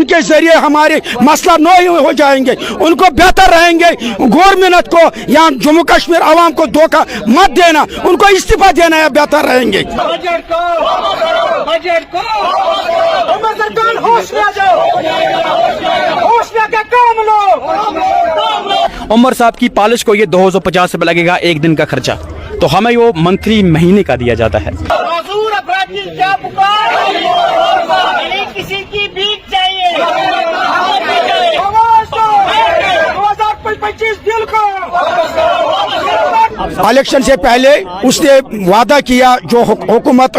उनके जरिए हमारे मसला नहीं हो जाएंगे, उनको बेहतर रहेंगे। गवर्नमेंट को या जम्मू कश्मीर आवाम को धोखा मत देना, उनको इस्तीफा देना है, बेहतर रहेंगे। उमर साहब की पॉलिश को ये 250 रुपये लगेगा एक दिन का खर्चा, तो हमें वो मंथली महीने का दिया जाता है। मासूर अफराद की क्या पुकार, किसी की भीख चाहिए, 2025 बिल को। इलेक्शन से पहले उसने वादा किया जो हुकूमत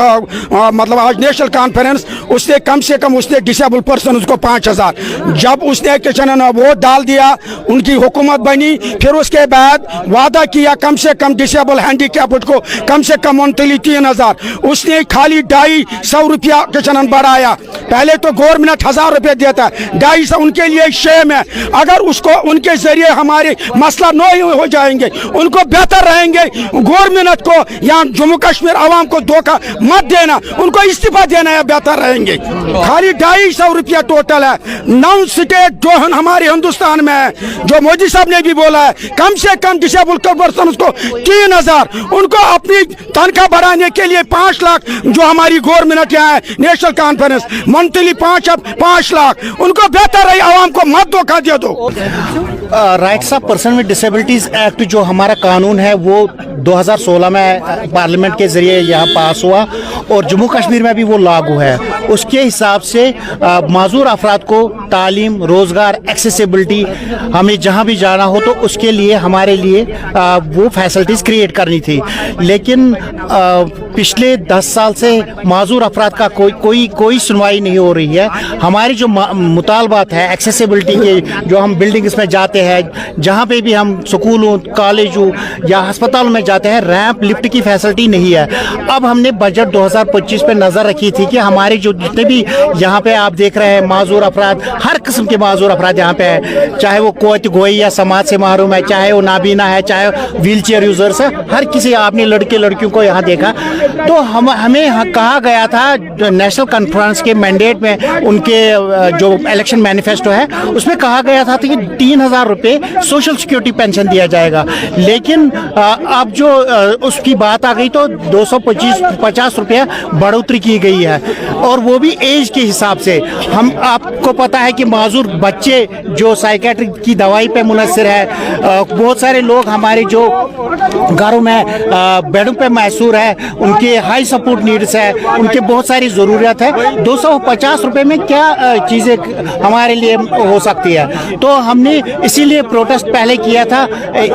मतलब आज नेशनल कॉन्फ्रेंस, उसने कम से कम उसने डिसेबल पर्सन उसको 5000, जब उसने किशन वोट डाल दिया उनकी हुकूमत बनी, फिर उसके बाद वादा किया कम से कम डिसेबल हैंडीकैप्ड को कम से कम मंथली 3000, उसने खाली 250 रुपया किशन बढ़ाया। पहले तो गवर्नमेंट 1000 रुपये देता है, 250 उनके लिए शेम है। अगर उसको उनके जरिए हमारे मसला नहीं हो जाएंगे, उनको बेहतर रहेंगे। गवर्नमेंट को या जम्मू कश्मीर आवाम को धोखा मत देना, उनको इस्तीफा देना है, बेहतर रहेंगे। खाली 250 रुपया टोटल है। 9 स्टेट जो हमारे हिंदुस्तान में है, जो मोदी साहब ने भी बोला है कम से कम डिसेबल पर्सन उसको 3000, उनको अपनी तनख्वाह बढ़ाने के लिए 5 लाख जो हमारी गवर्नमेंट यहाँ है नेशनल कॉन्फ्रेंस मंथली 5 लाख, उनको बेहतर रही, आवाम को मत धोखा दे दो। Rights of person with disabilities act जो हमारा कानून है वो 2016 में पार्लियामेंट के जरिए यहाँ पास हुआ और जम्मू कश्मीर में भी वो लागू है। उसके हिसाब से माजूर अफराद को तालीम, रोज़गार, एक्सेसिबिलिटी, हमें जहाँ भी जाना हो तो उसके लिए हमारे लिए वो फैसिलिटीज़ क्रिएट करनी थी। लेकिन पिछले 10 साल से माजूर अफराद का कोई सुनवाई नहीं हो रही है। हमारी जो मुतालबात है एक्सेसिबिलिटी के, जो हम बिल्डिंग्स में जाते हैं, जहाँ पे भी हम स्कूलों, कॉलेजों या अस्पतालों में जाते हैं, रैंप, लिफ्ट की फैसिलिटी नहीं है। अब हमने बजट 2025 पे नज़र रखी थी कि हमारे जो जितने भी यहाँ पे आप देख रहे हैं माजूर अफराद, हर किस्म के माजूर अफराद यहाँ पे है, चाहे वो कोत गोई या समाज से महरूम है, चाहे वो नाबीना है, चाहे व्हील चेयर यूजर्स है, हर किसी आपने लड़के लड़कियों को यहाँ देखा। तो हमें कहा गया था नेशनल कॉन्फ्रेंस के मैंडेट में, उनके जो इलेक्शन मैनिफेस्टो है उसमें कहा गया था कि 3000 रुपये सोशल सिक्योरिटी पेंशन दिया जाएगा। लेकिन अब जो उसकी बात आ गई तो 250 रुपया बढ़ोतरी की गई है और वो भी एज के हिसाब से। हम आपको पता है कि माजूर बच्चे जो साइकेट्रिक की दवाई पे मुनसर है, बहुत सारे लोग हमारे जो घरों में बेडों पे मैसूर है, उनके हाई सपोर्ट नीड्स है, उनके बहुत सारी ज़रूरत है। 250 रुपये में क्या चीज़ें हमारे लिए हो सकती है। तो हमने इसीलिए प्रोटेस्ट पहले किया था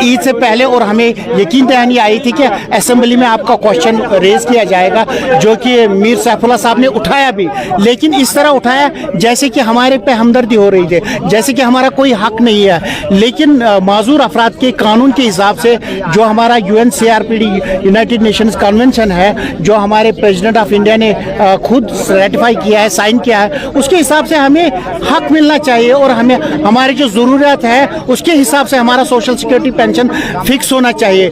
ईद से पहले और हमें यकीन दहानी आई थी कि असेंबली में आपका क्वेश्चन रेज किया जाएगा, जो कि मीर सैफुल्लाह साहब ने उठाया भी, लेकिन इस तरह उठाया जैसे कि हमारे पे हमदर्दी हो रही थी, जैसे कि हमारा कोई हक नहीं है। लेकिन माजूर अफराद के कानून के हिसाब से जो हमारा UNCRPD यूनाइटेड नेशंस कन्वेंशन है, जो हमारे प्रेसिडेंट ऑफ इंडिया ने खुद रेटिफाई किया है, साइन किया है, उसके हिसाब से हमें हक मिलना चाहिए और हमें हमारी जो ज़रूरत है उसके हिसाब से हमारा सोशल सिक्योरिटी पेंशन फिक्स होना चाहिए।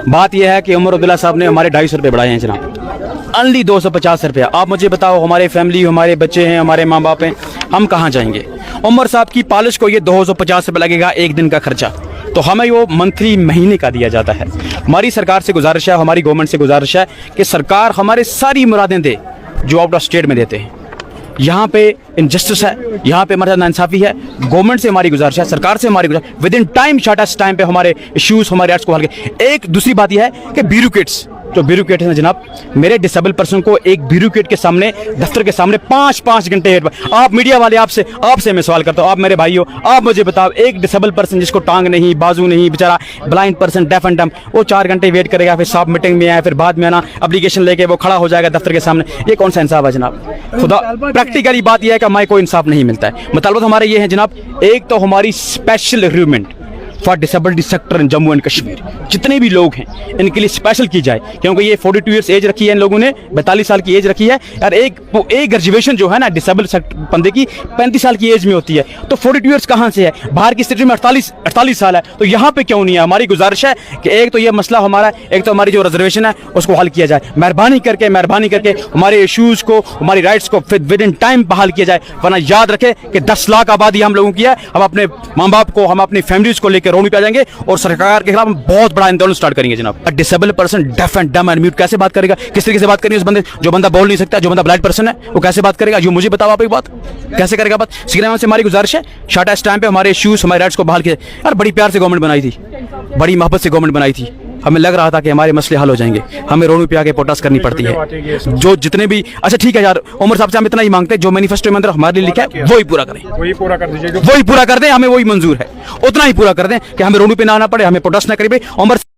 बात यह है कि उमर अब्दुल्ला साहब ने हमारे 250 रुपये बढ़ाए हैं जनाब, ओनली 250 रुपया। आप मुझे बताओ, हमारे फैमिली, हमारे बच्चे हैं, हमारे माँ बाप हैं, हम कहाँ जाएंगे? उमर साहब की पॉलिश को ये 250 रुपये लगेगा एक दिन का खर्चा, तो हमें वो मंथली महीने का दिया जाता है। हमारी सरकार से गुजारिश है, हमारी गवर्नमेंट से गुजारिश है कि सरकार हमारे सारी मुरादें दे जो आउट ऑफ स्टेट में देते हैं। यहाँ पे इनजस्टिस है, यहाँ पे हमारे साथ नाइंसाफ़ी है। गवर्नमेंट से हमारी गुजारिश है, सरकार से हमारी गुजारिश, with in time, shortest time पे हमारे इश्यूज़, हमारे एक्ट्स को हल करें। एक दूसरी बात यह है कि ब्यूरोक्रेट्स, जो ब्यूरोक्रेट हैं जनाब, मेरे डिसेबल पर्सन को एक ब्यूरोक्रेट के सामने, दफ्तर के सामने 5-5 घंटे आप मीडिया वाले, आपसे मैं सवाल करता हूँ, आप मेरे भाई हो, आप मुझे बताओ, एक डिसेबल पर्सन जिसको टांग नहीं, बाजू नहीं, बेचारा ब्लाइंड पर्सन, डेफ एंड डम, वो 4 घंटे वेट करेगा, फिर साहब मीटिंग में आए, फिर बाद में आना एप्लीकेशन लेके वो खड़ा हो जाएगा दफ्तर के सामने। ये कौन सा इंसाफ है जनाब? खुदा प्रैक्टिकली बात यह है कि हमें कोई इंसाफ नहीं मिलता है। मुतालबा हमारे ये है जनाब, एक तो हमारी special recruitment, for disability sector in Jammu and Kashmir. जितने भी लोग हैं इनके लिए स्पेशल की जाए, क्योंकि ये 42 ईयर्स एज रखी है इन लोगों ने, 42 साल की एज रखी है, और एक ग्रेजुएशन जो है ना डिसेबल बंदे की 35 साल की एज में होती है, तो 42 ईयर्स कहाँ से है? बाहर की स्थिति में 48 साल है, तो यहाँ पे क्यों नहीं है? हमारी गुजारिश है कि एक तो ये मसला हमारा, एक तो हमारी जो रिजर्वेशन है उसको हल किया जाए, मेहरबानी करके हमारे इश्यूज को, हमारी राइट्स को विद इन टाइम बहाल किया जाए। वरना याद रखें कि 10 लाख आबादी हम लोगों की है, हम अपने माँ बाप को, हम अपनी फैमिलीज को लेकर रोड पे आ जाएंगे और सरकार के खिलाफ हम बहुत बड़ा आंदोलन स्टार्ट करेंगे जनाब। डिसेबल पर्सन डेफ एंड डम एंड म्यूट कैसे बात करेगा? किस तरीके से बात करेंगे उस बंदे, जो बंदा बोल नहीं सकता, जो बंदा ब्लाइंड पर्सन है, वो कैसे बात करेगा? जो मुझे बताओ आप एक बात, कैसे करेगा बात? सीधे से हमारी गुजारिश है शार्ट एस टाइम पे हमारे इश्यूज, हमारे राइट्स को बहाल किया। यार बड़ी प्यार से गवर्नमेंट बनाई थी, बड़ी मोहब्बत से गवर्नमेंट बनाई थी, हमें लग रहा था कि हमारे मसले हल हो जाएंगे, हमें रोड पे आके प्रोटेस्ट करनी पड़ती है। जो जितने भी, अच्छा ठीक है यार, उमर साहब से हम इतना ही मांगते हैं, जो मैनिफेस्टो में अंदर हमारे लिए लिखा है वही पूरा करें, वही पूरा कर दीजिए, वही पूरा कर दें, हमें वही मंजूर है, उतना ही पूरा कर दें कि हमें रोड पे ना आना पड़े, हमें प्रोटेस्ट ना करें। उमर